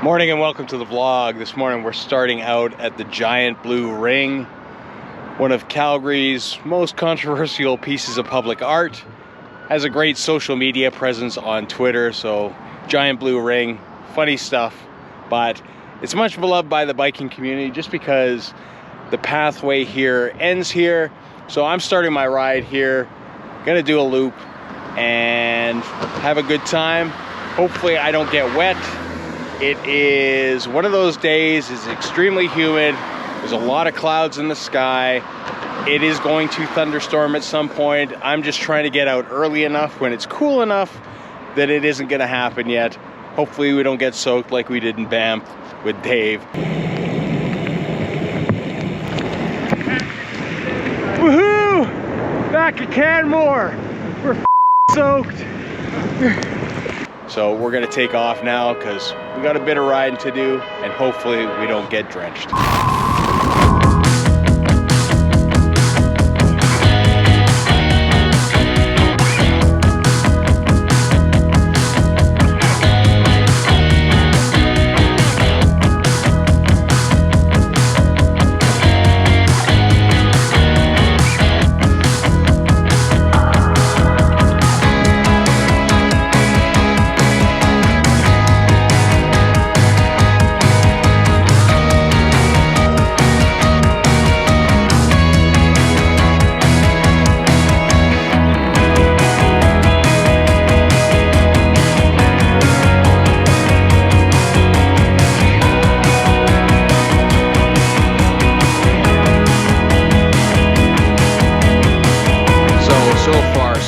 Morning and welcome to the vlog. This morning we're starting out at the Giant Blue Ring, one of Calgary's most controversial pieces of public art. Has a great social media presence on Twitter, so Giant Blue Ring, funny stuff, but it's much beloved by the biking community just because the pathway here ends here. So I'm starting my ride here, gonna do a loop and have a good time. Hopefully I don't get wet. It is one of those days, it's extremely humid. There's a lot of clouds in the sky. It is going to thunderstorm at some point. I'm just trying to get out early enough when it's cool enough that it isn't gonna happen yet. Hopefully we don't get soaked like we did in Banff with Dave. Woohoo! Back at Canmore. We're soaked. So we're gonna take off now because we got a bit of riding to do and hopefully we don't get drenched.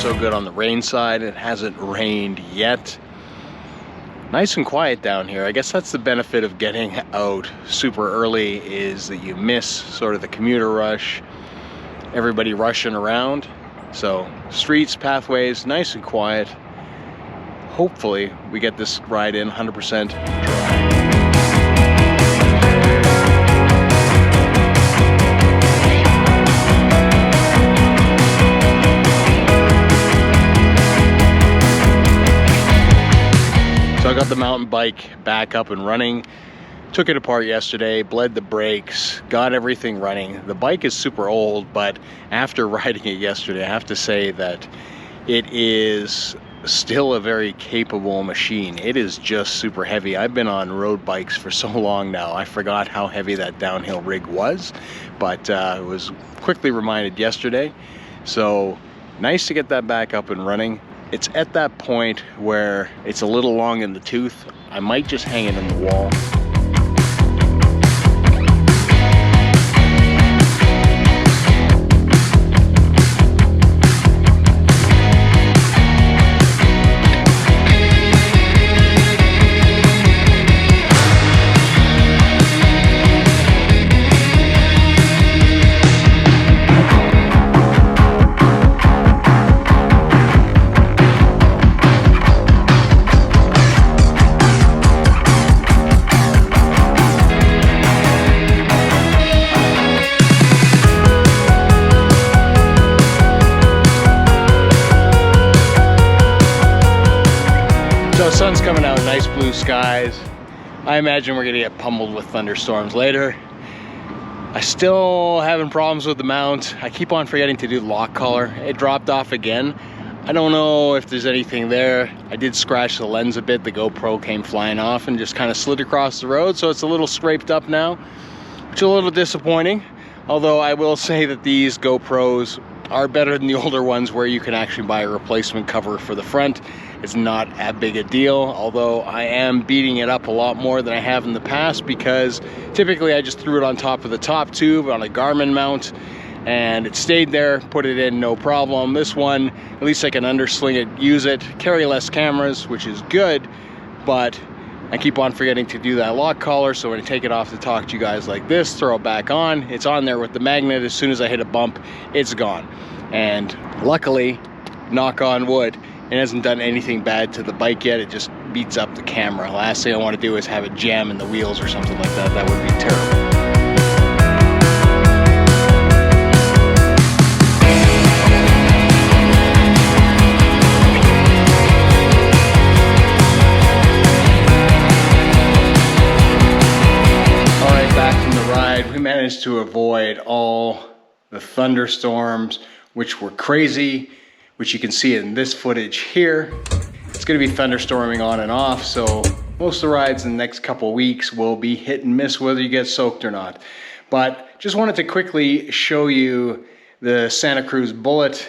So good on the rain side. It hasn't rained yet. Nice and quiet down here. I guess that's the benefit of getting out super early, is that you miss sort of the commuter rush, everybody rushing around. So streets, pathways, nice and quiet. Hopefully we get this ride in 100% dry. So I got the mountain bike back up and running, took it apart yesterday, bled the brakes, got everything running. The bike is super old, but after riding it yesterday, I have to say that it is still a very capable machine. It is just super heavy. I've been on road bikes for so long now, I forgot how heavy that downhill rig was, but I was quickly reminded yesterday. So nice to get that back up and running. It's at that point where it's a little long in the tooth. I might just hang it in the wall. So sun's coming out, nice blue skies. I imagine we're gonna get pummeled with thunderstorms later. I still having problems with the mount. I keep on forgetting to do the lock collar. It dropped off again. I don't know if there's anything there. I did scratch the lens a bit. The GoPro came flying off and just kind of slid across the road. So it's a little scraped up now, which is a little disappointing. Although I will say that these GoPros are better than the older ones where you can actually buy a replacement cover for the front. It's not a big a deal, although I am beating it up a lot more than I have in the past because typically I just threw it on top of the top tube on a Garmin mount and it stayed there, put it in, no problem. This one, at least I can undersling it, use it, carry less cameras, which is good, but I keep on forgetting to do that lock collar, so when I take it off to talk to you guys like this, throw it back on, it's on there with the magnet. As soon as I hit a bump, it's gone. And luckily, knock on wood, it hasn't done anything bad to the bike yet. It just beats up the camera. Last thing I want to do is have it jam in the wheels or something like that. That would be terrible. managed to avoid all the thunderstorms, which were crazy, which you can see in this footage here. It's gonna be thunderstorming on and off, so most of the rides in the next couple weeks will be hit and miss whether you get soaked or not. But just wanted to quickly show you the Santa Cruz Bullet.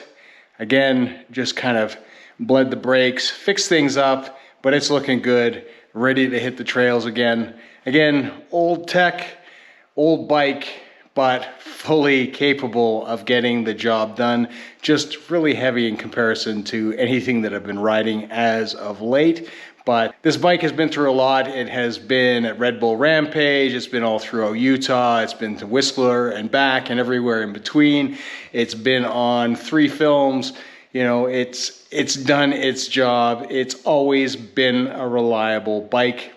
Again, just kind of bled the brakes, fixed things up, but it's looking good, ready to hit the trails again. Again, old tech, old bike, but fully capable of getting the job done. Just really heavy in comparison to anything that I've been riding as of late. But this bike has been through a lot. It has been at Red Bull Rampage, it's been all throughout Utah, it's been to Whistler and back and everywhere in between. It's been on 3 films. You know, it's done its job. It's always been a reliable bike.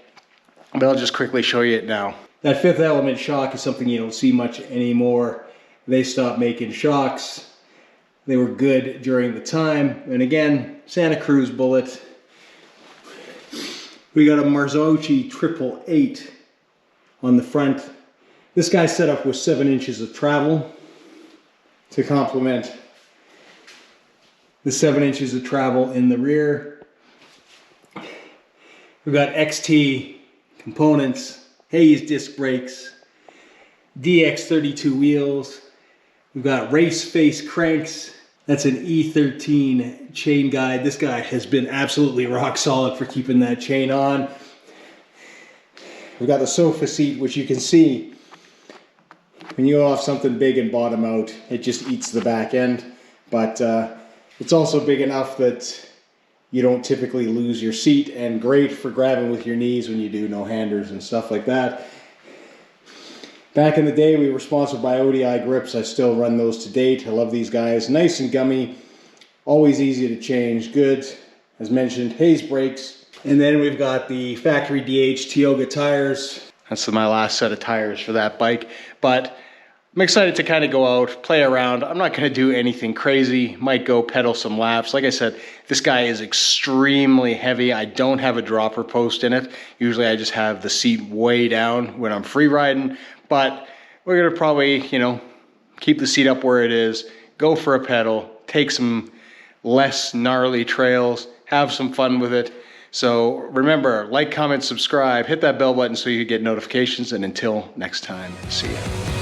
But I'll just quickly show you it now. That Fifth Element shock is something you don't see much anymore. They stopped making shocks. They were good during the time. And again, Santa Cruz Bullet. We got a Marzocchi 888 on the front. This guy's set up with 7 inches of travel to complement the 7 inches of travel in the rear. We've got XT components, Hayes disc brakes, DX32 wheels. We've got race face cranks. That's an E13 chain guide. This guy has been absolutely rock solid for keeping that chain on. We've got the sofa seat, which you can see when you go off something big and bottom out, it just eats the back end. But it's also big enough that you don't typically lose your seat, and great for grabbing with your knees when you do no-handers and stuff like that. Back in the day, we were sponsored by ODI grips. I still run those to date. I love these guys. Nice and gummy, always easy to change. Good, as mentioned, Hayes brakes. And then we've got the factory DH Tioga tires. That's my last set of tires for that bike. But I'm excited to kind of go out, play around. I'm not going to do anything crazy. Might go pedal some laps. Like I said, this guy is extremely heavy. I don't have a dropper post in it. Usually I just have the seat way down when I'm free riding. But we're going to probably, you know, keep the seat up where it is, go for a pedal, take some less gnarly trails, have some fun with it. So remember, like, comment, subscribe, hit that bell button so you get notifications. And until next time, see ya.